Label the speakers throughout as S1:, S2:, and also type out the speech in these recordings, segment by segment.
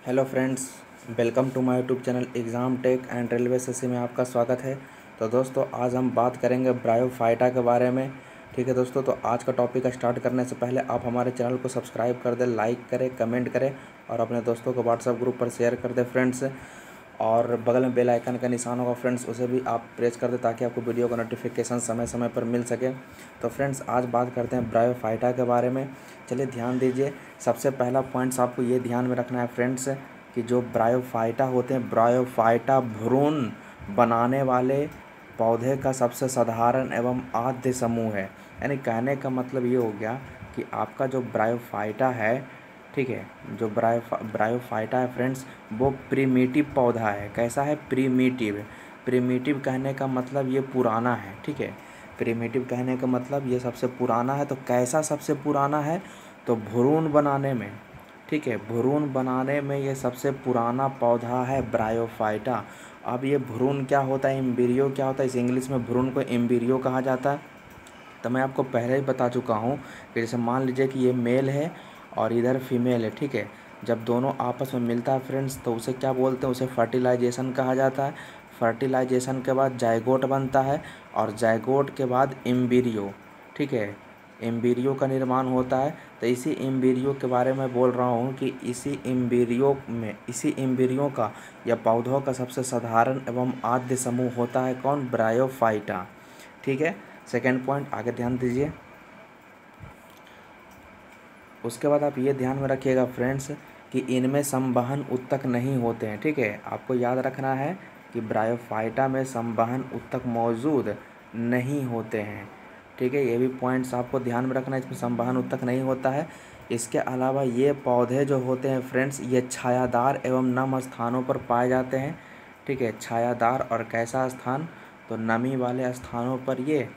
S1: Hello friends, welcome to my YouTube channel exam tech and railway SSC में आपका स्वागत है। तो दोस्तों, आज हम बात करेंगे ब्रायोफाइटा के बारे में। ठीक है दोस्तों, तो आज का टॉपिक स्टार्ट करने से पहले आप हमारे चैनल को सब्सक्राइब कर दें, लाइक करें, कमेंट करें और अपने दोस्तों को व्हाट्सएप ग्रुप पर शेयर कर दें फ्रेंड्स। और बगल में बेल आइकन का निशान होगा फ्रेंड्स, उसे भी आप प्रेस कर दें ताकि आपको वीडियो का नोटिफिकेशन समय समय पर मिल सके। तो फ्रेंड्स, आज बात करते हैं ब्रायोफाइटा के बारे में। चलिए ध्यान दीजिए। सबसे पहला पॉइंट्स आपको ये ध्यान में रखना है फ्रेंड्स कि जो ब्रायोफाइटा होते हैं, ब्रायोफाइटा भ्रूण बनाने वाले पौधे का सबसे साधारण एवं आद्य समूह है। यानी कहने का मतलब ये हो गया कि आपका जो ब्रायोफाइटा है, ठीक है, जो ब्रायोफाइटा है फ्रेंड्स, वो प्रिमिटिव पौधा है। कैसा है? प्रिमिटिव। प्रिमिटिव कहने का मतलब ये पुराना है। ठीक है, प्रिमिटिव कहने का मतलब ये सबसे पुराना है। तो कैसा सबसे पुराना है? तो भ्रूण बनाने में, ठीक है, भ्रूण बनाने में ये सबसे पुराना पौधा है ब्रायोफाइटा। अब ये भ्रूण क्या होता है, एम्ब्रियो क्या होता है? इस इंग्लिश में भ्रूण को एम्ब्रियो कहा जाता है। तो मैं आपको पहले ही बता चुका हूँ कि जैसे मान लीजिए कि ये मेल है और इधर फीमेल है, ठीक है। जब दोनों आपस में मिलता है फ्रेंड्स, तो उसे क्या बोलते हैं? उसे फर्टिलाइजेशन कहा जाता है। फर्टिलाइजेशन के बाद जाइगोट बनता है और जाइगोट के बाद एम्ब्रियो, ठीक है, एम्ब्रियो का निर्माण होता है। तो इसी एम्ब्रियो के बारे में बोल रहा हूँ कि इसी एम्ब्रियो का या पौधों का सबसे साधारण एवं आद्य समूह होता है कौन? ब्रायोफाइटा। ठीक है, सेकेंड पॉइंट आगे ध्यान दीजिए। उसके बाद आप ये ध्यान में रखिएगा फ्रेंड्स कि इनमें संवहन उत्तक नहीं होते हैं। ठीक है, आपको याद रखना है कि ब्रायोफाइटा में संवहन उत्तक मौजूद नहीं होते हैं। ठीक है, ये भी पॉइंट्स आपको ध्यान में रखना है, इसमें संवहन उत्तक नहीं होता है। इसके अलावा ये पौधे जो होते हैं फ्रेंड्स, ये छायादार एवं नम स्थानों पर पाए जाते हैं। ठीक है, छायादार और कैसा स्थान? तो नमी वाले स्थानों पर ये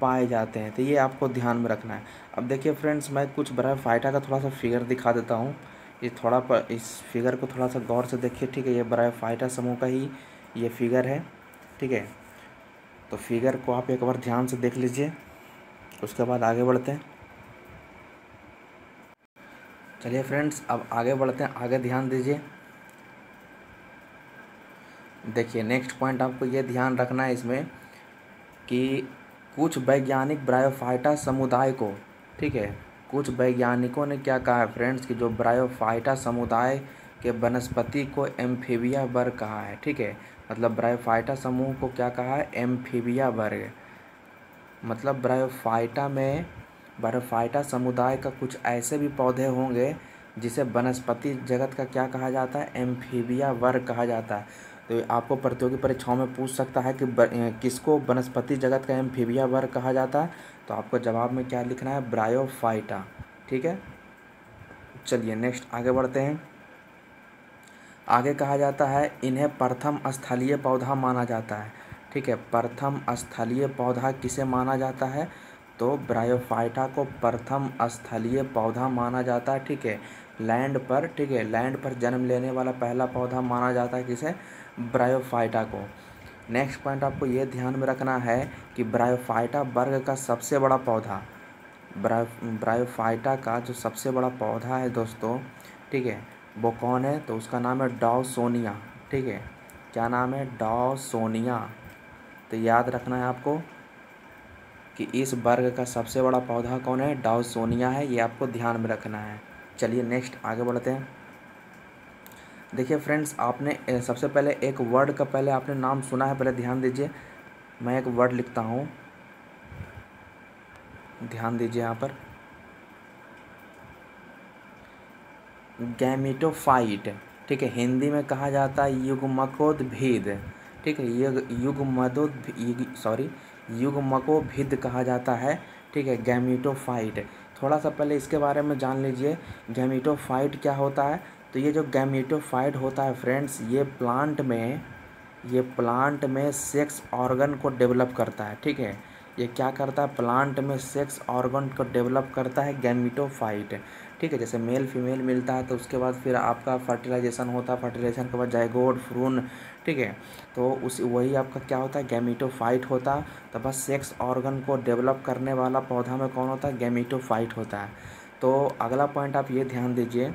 S1: पाए जाते हैं। तो ये आपको ध्यान में रखना है। अब देखिए फ्रेंड्स, मैं कुछ ब्रायोफाइटा का थोड़ा सा फिगर दिखा देता हूँ। ये थोड़ा पर इस फिगर को थोड़ा सा गौर से देखिए। ठीक है, ये ब्रायोफाइटा समूह का ही ये फिगर है। ठीक है, तो फिगर को आप एक बार ध्यान से देख लीजिए, उसके बाद आगे बढ़ते हैं। चलिए फ्रेंड्स, अब आगे बढ़ते हैं। आगे ध्यान दीजिए। देखिए, नेक्स्ट पॉइंट आपको ये ध्यान रखना है इसमें कि कुछ वैज्ञानिक ब्रायोफाइटा समुदाय को, ठीक है, कुछ वैज्ञानिकों ने क्या कहा है फ्रेंड्स कि जो ब्रायोफाइटा समुदाय के वनस्पति को एम्फीबिया वर्ग कहा है। ठीक है, मतलब ब्रायोफाइटा समूह को क्या कहा है? एम्फीबिया वर्ग। मतलब ब्रायोफाइटा समुदाय का कुछ ऐसे भी पौधे होंगे जिसे वनस्पति जगत का क्या कहा जाता है? एम्फीबिया वर्ग कहा जाता है। तो आपको प्रतियोगी परीक्षाओं में पूछ सकता है कि किसको वनस्पति जगत का एम्फीबिया वर्ग कहा जाता है? तो आपको जवाब में क्या लिखना है? ब्रायोफाइटा। ठीक है, चलिए नेक्स्ट आगे बढ़ते हैं। आगे कहा जाता है इन्हें प्रथम स्थलीय पौधा माना जाता है। ठीक है, प्रथम स्थलीय पौधा किसे माना जाता है? तो ब्रायोफाइटा को प्रथम स्थलीय पौधा माना जाता है। ठीक है, लैंड पर, ठीक है, लैंड पर जन्म लेने वाला पहला पौधा माना जाता है किसे? ब्रायोफाइटा को। नेक्स्ट पॉइंट आपको ये ध्यान में रखना है कि ब्रायोफाइटा वर्ग का सबसे बड़ा पौधा, ब्रायोफाइटा का जो सबसे बड़ा पौधा है दोस्तों, ठीक है, वो कौन है? तो उसका नाम है डॉवसोनिया। ठीक है, क्या नाम है? डॉवसोनिया। तो याद रखना है आपको कि इस वर्ग का सबसे बड़ा पौधा कौन है? डॉवसोनिया है। ये आपको ध्यान में रखना है। चलिए नेक्स्ट आगे बढ़ते हैं। देखिए फ्रेंड्स, आपने सबसे पहले एक वर्ड का पहले आपने नाम सुना है, पहले ध्यान दीजिए। मैं एक वर्ड लिखता हूँ, ध्यान दीजिए यहाँ पर। गैमेटोफाइट। ठीक है, हिंदी में कहा जाता है युग्मकोद्भिद। ठीक है, युग्मकोभिद कहा जाता है। ठीक है, गैमेटोफाइट। थोड़ा सा पहले इसके बारे में जान लीजिए, गैमेटोफाइट क्या होता है। तो ये जो गैमेटोफाइट होता है फ्रेंड्स, ये प्लांट में सेक्स ऑर्गन को डेवलप करता है। ठीक है, ये क्या करता है? प्लांट में सेक्स ऑर्गन को डेवलप करता है गैमेटोफाइट। ठीक है, जैसे मेल फीमेल मिलता है तो उसके बाद फिर आपका फर्टिलाइजेशन होता है, फर्टिलाइजेशन के बाद जाइगोट भ्रूण, ठीक है, तो उस वही आपका क्या होता है? गैमेटोफाइट होता है। तो बस सेक्स ऑर्गन को डेवलप करने वाला पौधा में कौन होता है? गैमेटोफाइट होता है। तो अगला पॉइंट आप ये ध्यान दीजिए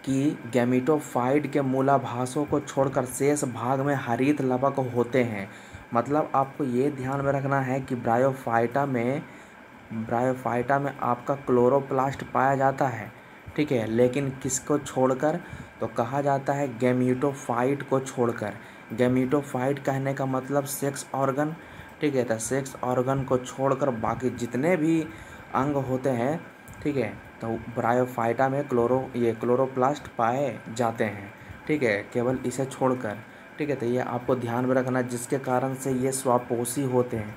S1: कि गैमीटोफाइट के मूलाभासों को छोड़कर शेष भाग में हरित लवक होते हैं। मतलब आपको ये ध्यान में रखना है कि ब्रायोफाइटा में आपका क्लोरोप्लास्ट पाया जाता है, ठीक है, लेकिन किसको छोड़कर, तो कहा जाता है गैमीटोफाइट को छोड़कर। गैमीटोफाइट कहने का मतलब सेक्स ऑर्गन, ठीक है, तो सेक्स ऑर्गन को छोड़कर बाकी जितने भी अंग होते हैं, ठीक है, तो ब्रायोफाइटा में क्लोरोप्लास्ट पाए जाते हैं, ठीक है, केवल इसे छोड़कर, ठीक है। तो ये आपको ध्यान में रखना, जिसके कारण से ये स्वापोषी होते हैं,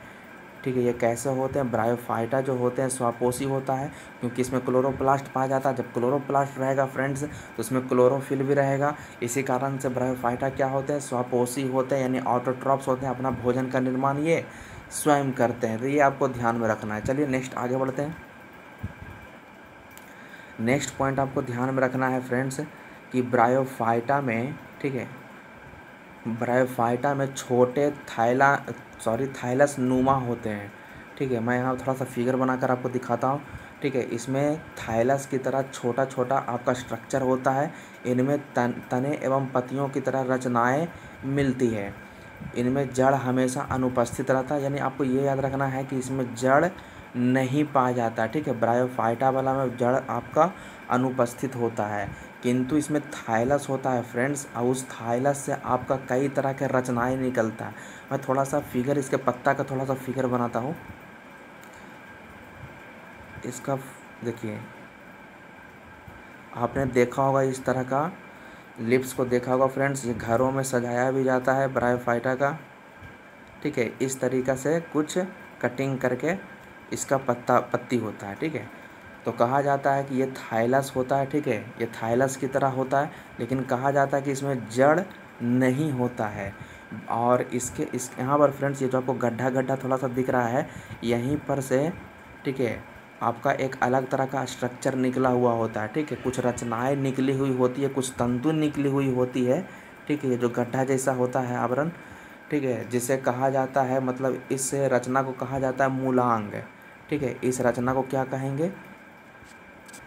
S1: ठीक है। ये कैसे होते हैं, ब्रायोफाइटा जो होते हैं स्वापोषी होता है क्योंकि इसमें क्लोरोप्लास्ट पाया जाता है। जब क्लोरोप्लास्ट रहेगा फ्रेंड्स तो उसमें क्लोरोफिल भी रहेगा, इसी कारण से ब्रायोफाइटा क्या होते हैं, स्वापोषी होते हैं, यानी ऑटोट्रॉप्स होते हैं, अपना भोजन का निर्माण ये स्वयं करते हैं। तो ये आपको ध्यान में रखना है। चलिए नेक्स्ट आगे बढ़ते हैं। नेक्स्ट पॉइंट आपको ध्यान में रखना है फ्रेंड्स कि ब्रायोफाइटा में, ठीक है, ब्रायोफाइटा में छोटे थाइलस नुमा होते हैं, ठीक है। मैं यहाँ थोड़ा सा फिगर बनाकर आपको दिखाता हूँ, ठीक है। इसमें थाइलस की तरह छोटा छोटा आपका स्ट्रक्चर होता है। इनमें तने एवं पत्तियों की तरह रचनाएं मिलती है। इनमें जड़ हमेशा अनुपस्थित रहता है, यानी आपको ये याद रखना है कि इसमें जड़ नहीं पाया जाता, ठीक है। ब्रायोफाइटा वाला में जड़ आपका अनुपस्थित होता है, किंतु इसमें थाइलस होता है फ्रेंड्स, और उस थाइलस से आपका कई तरह के रचनाएं निकलता है। मैं थोड़ा सा फिगर, इसके पत्ता का थोड़ा सा फिगर बनाता हूँ। इसका देखिए, आपने देखा होगा इस तरह का लिप्स को देखा होगा फ्रेंड्स, ये घरों में सजाया भी जाता है ब्रायोफाइटा का, ठीक है। इस तरीक़ा से कुछ कटिंग करके इसका पत्ती होता है, ठीक है। तो कहा जाता है कि ये थाइलस होता है, ठीक है, ये थाइलस की तरह होता है, लेकिन कहा जाता है कि इसमें जड़ नहीं होता है। और इस यहाँ पर फ्रेंड्स ये जो आपको गड्ढा गड्ढा थोड़ा सा दिख रहा है, यहीं पर से, ठीक है, आपका एक अलग तरह का स्ट्रक्चर निकला हुआ होता है, ठीक है। कुछ रचनाएं निकली हुई होती है, कुछ तंतु निकली हुई होती है, ठीक है। ये जो गड्ढा जैसा होता है आवरण, ठीक है, जिसे कहा जाता है, मतलब इस रचना को कहा जाता है मूलांग, ठीक है। इस रचना को क्या कहेंगे,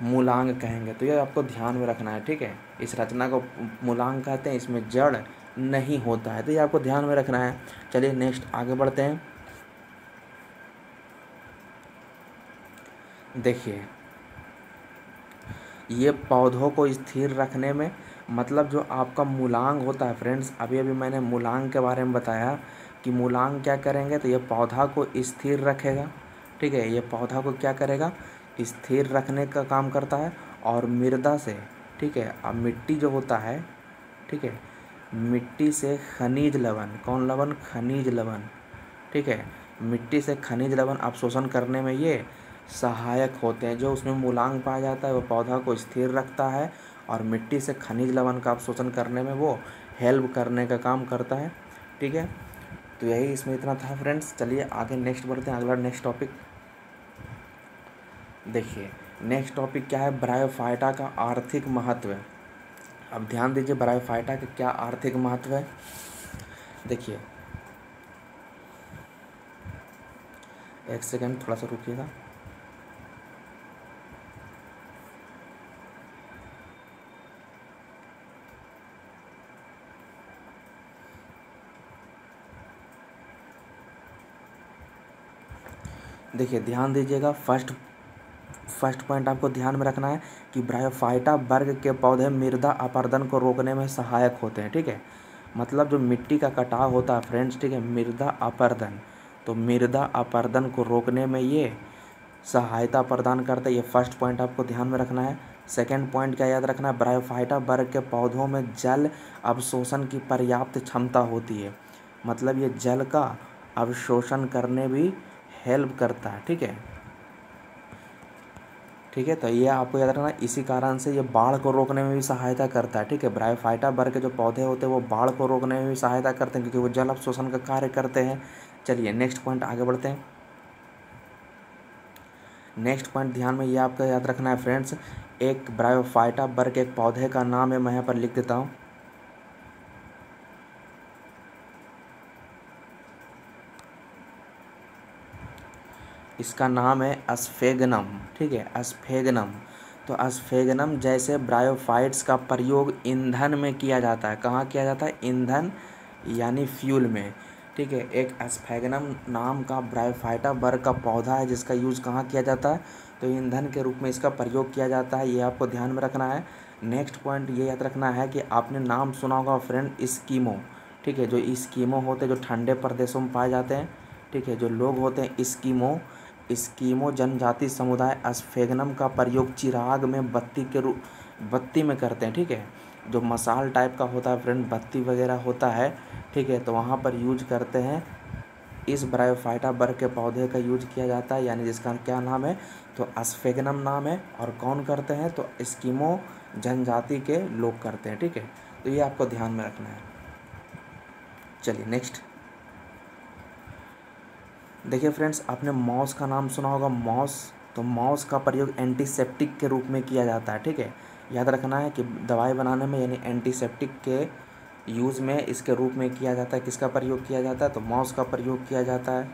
S1: मूलांग कहेंगे। तो ये आपको ध्यान में रखना है, ठीक है। इस रचना को मूलांग कहते हैं, इसमें जड़ नहीं होता है, तो ये आपको ध्यान में रखना है। चलिए नेक्स्ट आगे बढ़ते हैं। देखिए, ये पौधों को स्थिर रखने में, मतलब जो आपका मूलांग होता है फ्रेंड्स, अभी मैंने मूलांग के बारे में बताया कि मूलांग क्या करेंगे, तो ये पौधा को स्थिर रखेगा, ठीक है। ये पौधा को क्या करेगा, स्थिर रखने का काम करता है। और मृदा से, ठीक है, अब मिट्टी जो होता है, ठीक है, मिट्टी से खनिज लवण, कौन लवण, खनिज लवण, ठीक है, मिट्टी से खनिज लवण अवशोषण करने में ये सहायक होते हैं। जो उसमें मूलांग पाया जाता है वो पौधा को स्थिर रखता है और मिट्टी से खनिज लवण का अवशोषण करने में वो हेल्प करने का काम करता है, ठीक है। तो यही इसमें इतना था फ्रेंड्स। चलिए आगे नेक्स्ट बढ़ते हैं, अगला नेक्स्ट टॉपिक देखिए। नेक्स्ट टॉपिक क्या है, ब्रायोफाइटा का आर्थिक महत्व। अब ध्यान दीजिए, ब्रायोफाइटा का क्या आर्थिक महत्व है। देखिए, एक सेकेंड थोड़ा सा रुकिएगा। देखिए ध्यान दीजिएगा, फर्स्ट पॉइंट आपको ध्यान में रखना है कि ब्रायोफाइटा वर्ग के पौधे मृदा अपरदन को रोकने में सहायक होते हैं, ठीक है। मतलब जो मिट्टी का कटाव होता है फ्रेंड्स, ठीक है, मृदा अपरदन, तो मृदा अपरदन को रोकने में ये सहायता प्रदान करता है। ये फर्स्ट पॉइंट आपको ध्यान में रखना है। सेकेंड पॉइंट क्या याद रखना है, ब्रायोफाइटा वर्ग के पौधों में जल अवशोषण की पर्याप्त क्षमता होती है। मतलब ये जल का अवशोषण करने भी हेल्प करता है, ठीक है, ठीक है। तो ये आपको याद रखना, इसी कारण से ये बाढ़ को रोकने में भी सहायता करता है, ठीक है। ब्रायोफाइटा वर्ग के जो पौधे होते हैं वो बाढ़ को रोकने में भी सहायता करते हैं, क्योंकि वो जल अवशोषण का कार्य करते हैं। चलिए नेक्स्ट पॉइंट आगे बढ़ते हैं। नेक्स्ट पॉइंट ध्यान में ये आपको याद रखना है फ्रेंड्स, एक ब्रायोफाइटा वर्ग एक पौधे का नाम है, मैं यहाँ पर लिख देता हूँ। इसका नाम है अस्फेगनम, ठीक है, अस्फेगनम। तो एस्फेगनम जैसे ब्रायोफाइट्स का प्रयोग ईंधन में किया जाता है। कहाँ किया जाता है? ईंधन यानी फ्यूल में। ठीक है, एक एस्फेगनम नाम का ब्रायोफाइटा वर्ग का पौधा है जिसका यूज़ कहाँ किया जाता है? तो ईंधन के रूप में इसका प्रयोग किया जाता है। ये आपको ध्यान में रखना है। नेक्स्ट पॉइंट ये याद रखना है कि आपने नाम सुना होगा फ्रेंड इस्कीमो। ठीक है, जो इस्कीमो होते हैं जो ठंडे प्रदेशों में पाए जाते हैं। ठीक है, जो लोग होते हैं इस्कीमो जनजाति समुदाय एस्फेगनम का प्रयोग चिराग में बत्ती में करते हैं। ठीक है, जो मसाल टाइप का होता है फ्रेंड, बत्ती वगैरह होता है। ठीक है, तो वहाँ पर यूज करते हैं। इस ब्रायोफाइटा वर्ग के पौधे का यूज किया जाता है, यानी जिसका क्या नाम है? तो एस्फेगनम नाम है। और कौन करते हैं? तो एस्किमो जनजाति के लोग करते हैं। ठीक है, तो ये आपको ध्यान में रखना है। चलिए नेक्स्ट देखिए फ्रेंड्स, आपने मॉस का नाम सुना होगा। तो मॉस का प्रयोग एंटीसेप्टिक के रूप में किया जाता है। ठीक है, याद रखना है कि दवाई बनाने में यानी एंटीसेप्टिक के यूज़ में इसके रूप में किया जाता है। किसका प्रयोग किया जाता है? तो मॉस का प्रयोग किया जाता है।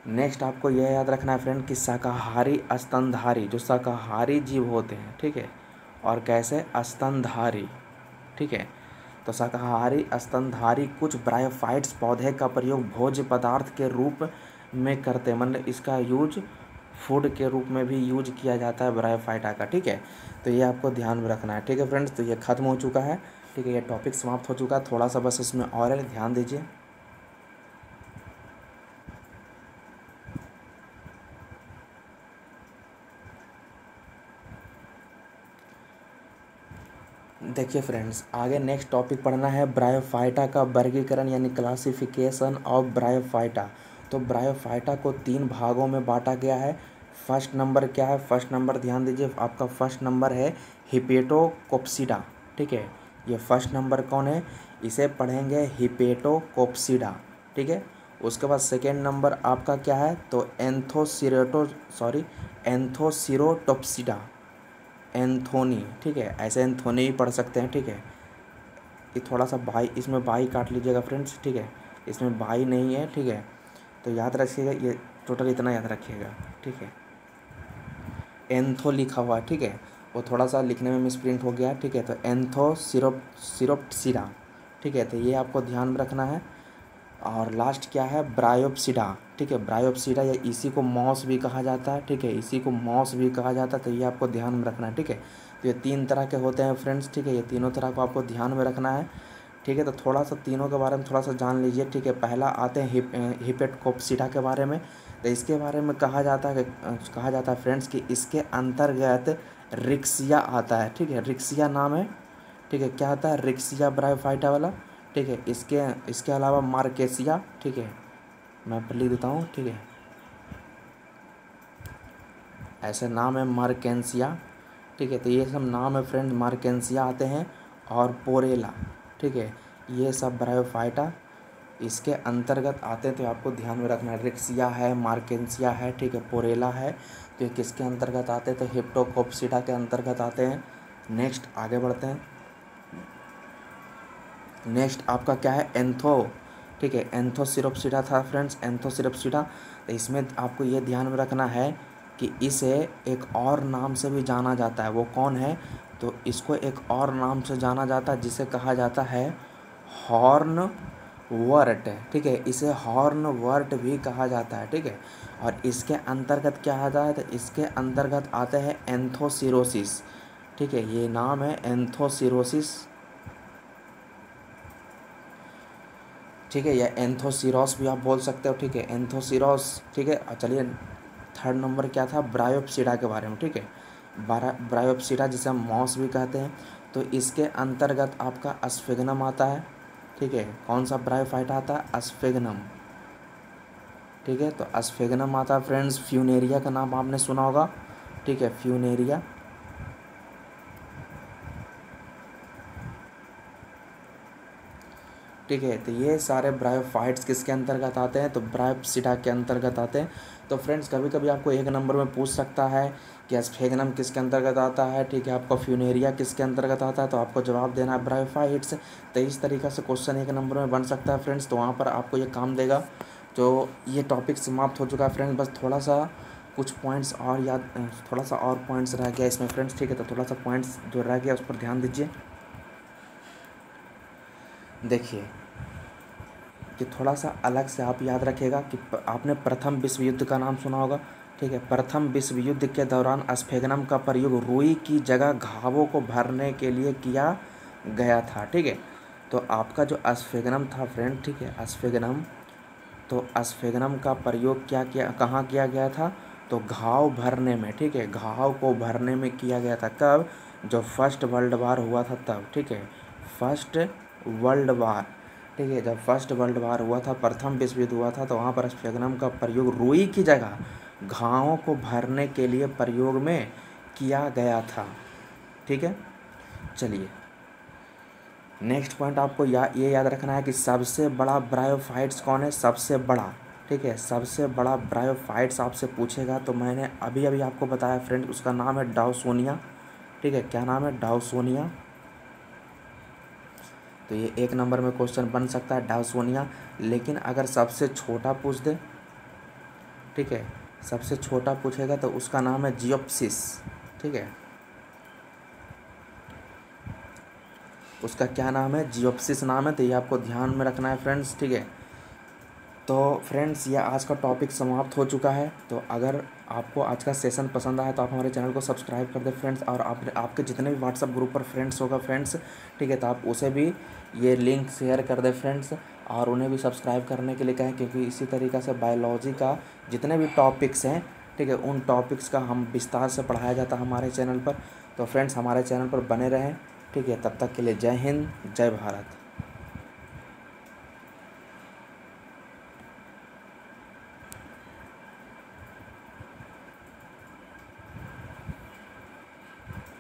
S1: नेक्स्ट आपको यह याद रखना है फ्रेंड कि शाकाहारी स्तनधारी, जो शाकाहारी जीव होते हैं, ठीक है, और कैसे स्तनधारी। ठीक है, तो शाकाहारी स्तनधारी कुछ ब्रायोफाइट्स पौधे का प्रयोग भोज्य पदार्थ के रूप में करते हैं। मतलब इसका यूज फूड के रूप में भी यूज किया जाता है ब्रायोफाइटा का। ठीक है, तो ये आपको ध्यान में रखना है। ठीक है फ्रेंड्स, तो ये खत्म हो चुका है। ठीक है, ये टॉपिक समाप्त हो चुका है। थोड़ा सा बस इसमें और है, ध्यान दीजिए। देखिए फ्रेंड्स, आगे नेक्स्ट टॉपिक पढ़ना है ब्रायोफाइटा का वर्गीकरण यानी क्लासिफिकेशन ऑफ ब्रायोफाइटा। तो ब्रायोफाइटा को 3 भागों में बांटा गया है। फर्स्ट नंबर क्या है? फर्स्ट नंबर ध्यान दीजिए, आपका फर्स्ट नंबर है हिपेटोकोप्सिडा। ठीक है, ये फर्स्ट नंबर कौन है? इसे पढ़ेंगे हिपेटोकोप्सिडा। ठीक है, उसके बाद सेकेंड नंबर आपका क्या है? तो एंथोसिरोटोप्सिडा, एंथोनी। ठीक है, ऐसे एंथोनी भी पढ़ सकते हैं। ठीक है, ये थोड़ा सा बाई, इसमें बाई काट लीजिएगा फ्रेंड्स। ठीक है, इसमें बाई नहीं है। ठीक है, तो याद रखिएगा, ये टोटल इतना याद रखिएगा। ठीक है, एंथो लिखा हुआ है। ठीक है, वो थोड़ा सा लिखने में मिसप्रिंट हो गया। ठीक है, तो एंथोसिरोप्सिडा। ठीक है, तो ये आपको ध्यान में रखना है। और लास्ट क्या है? ब्रायोप्सिडा। ठीक है, ब्रायोप्सिडा, या इसी को मॉस भी कहा जाता है। ठीक है, इसी को मॉस भी कहा जाता है, तो ये आपको ध्यान में रखना है। ठीक है, तो ये 3 तरह के होते हैं फ्रेंड्स। ठीक है, ये तीनों तरह को आपको ध्यान में रखना है। ठीक है, तो थोड़ा सा तीनों के बारे में थोड़ा सा जान लीजिए। ठीक है, पहला आते हैं हिपेटकोप्सिडा के बारे में। तो इसके बारे में कहा जाता है फ्रेंड्स कि इसके अंतर्गत रिक्सिया आता है। ठीक है, रिक्सिया नाम है। ठीक है, क्या आता है? रिक्सिया ब्रायोफाइटा वाला। ठीक है, इसके अलावा मार्केसिया। ठीक है, मैं लिख देता हूँ। ठीक है, ऐसे नाम है मार्केंसिया। ठीक है, तो ये सब नाम है फ्रेंड, मार्केंसिया आते हैं और पोरेला। ठीक है, ये सब ब्रायोफाइटा इसके अंतर्गत आते हैं, तो आपको ध्यान में रखना है। रिक्सिया है, मार्केंसिया है, ठीक है, पोरेला है, तो ये किसके अंतर्गत आते हैं? तो हिप्टोकोप्सिडा के अंतर्गत आते हैं। नेक्स्ट आगे बढ़ते हैं। नेक्स्ट आपका क्या है? एंथो। ठीक है, एंथोसिरोप्सिडा था फ्रेंड्स, एंथोसिरोप्सिडा। तो इसमें आपको ये ध्यान में रखना है कि इसे एक और नाम से भी जाना जाता है। वो कौन है? तो इसको एक और नाम से जाना जाता है जिसे कहा जाता है हॉर्न वर्ट। ठीक है, इसे हॉर्न वर्ट भी कहा जाता है। ठीक है, और इसके अंतर्गत क्या आता है? तो इसके अंतर्गत आते हैं एंथोसिरोसिस। ठीक है, ये नाम है एंथोसिरोसिस। ठीक है, या एंथोसिरोस भी आप बोल सकते हो। ठीक है, एंथोसिरोस। ठीक है, चलिए थर्ड नंबर क्या था? ब्रायोप्सिडा के बारे में। ठीक है, ब्रायोप्सिडा जिसे हम मॉस भी कहते हैं, तो इसके अंतर्गत आपका एस्फेगनम आता है। ठीक है, कौन सा ब्रायोफाइटा आता है? एस्फेगनम। ठीक है, तो एस्फेगनम आता है फ्रेंड्स। फ्यूनेरिया का नाम आपने सुना होगा। ठीक है, फ्यूनेरिया। ठीक है, तो ये सारे ब्रायोफाइट्स किसके अंतर्गत आते हैं? तो ब्रायोप्सिडा के अंतर्गत आते हैं। तो फ्रेंड्स, कभी कभी आपको एक नंबर में पूछ सकता है कि एस्फेगनम किसके अंतर्गत आता है। ठीक है, आपको फ्यूनेरिया किसके अंतर्गत आता है, तो आपको जवाब देना है ब्रायोफाइट्स। तो इस तरीक़े से क्वेश्चन एक नंबर में बन सकता है फ्रेंड्स, तो वहाँ पर आपको ये काम देगा। तो ये टॉपिक समाप्त हो चुका है फ्रेंड्स। बस थोड़ा सा कुछ पॉइंट्स और याद, थोड़ा सा और पॉइंट्स रह गया इसमें फ्रेंड्स, ठीक है। तो थोड़ा सा पॉइंट्स जो रह गया उस पर ध्यान दीजिए। देखिए कि थोड़ा सा अलग से आप याद रखिएगा कि आपने प्रथम विश्व युद्ध का नाम सुना होगा, ठीक है। प्रथम विश्व युद्ध के दौरान स्फेगनम का प्रयोग रुई की जगह घावों को भरने के लिए किया गया था, ठीक है। तो आपका जो स्फेगनम था फ्रेंड, ठीक है, स्फेगनम, तो स्फेगनम का प्रयोग क्या किया, कहाँ किया गया था, तो घाव भरने में, ठीक है, घाव को भरने में किया गया था। कब, जो फर्स्ट वर्ल्ड वार हुआ था तब, ठीक है, फर्स्ट वर्ल्ड वार, ठीक है, जब फर्स्ट वर्ल्ड वार हुआ था, प्रथम विश्व युद्ध हुआ था, तो वहाँ पर स्फेगनम का प्रयोग रुई की जगह घावों को भरने के लिए प्रयोग में किया गया था, ठीक है। चलिए नेक्स्ट पॉइंट आपको ये याद रखना है कि सबसे बड़ा ब्रायोफाइट्स कौन है, सबसे बड़ा, ठीक है, सबसे बड़ा ब्रायोफाइट्स आपसे पूछेगा तो मैंने अभी अभी आपको बताया फ्रेंड, उसका नाम है डाउसोनिया, ठीक है। क्या नाम है, डाउसोनिया। तो ये 1 नंबर में क्वेश्चन बन सकता है, डाउसोनिया। लेकिन अगर सबसे छोटा पूछ दे, ठीक है, सबसे छोटा पूछेगा तो उसका नाम है जियोप्सिस, ठीक है, उसका क्या नाम है, जियोप्सिस नाम है। तो ये आपको ध्यान में रखना है फ्रेंड्स, ठीक है। तो फ्रेंड्स ये आज का टॉपिक समाप्त हो चुका है। तो अगर आपको आज का सेशन पसंद आया तो आप हमारे चैनल को सब्सक्राइब कर दें फ्रेंड्स, और आपके जितने भी व्हाट्सअप ग्रुप पर फ्रेंड्स होगा फ्रेंड्स, ठीक है, तो आप उसे भी ये लिंक शेयर कर दें फ्रेंड्स, और उन्हें भी सब्सक्राइब करने के लिए कहें, क्योंकि इसी तरीक़े से बायोलॉजी का जितने भी टॉपिक्स हैं, ठीक है, उन टॉपिक्स का हम विस्तार से पढ़ाया जाता है हमारे चैनल पर। तो फ्रेंड्स हमारे चैनल पर बने रहें, ठीक है। तब तक के लिए जय हिंद, जय भारत।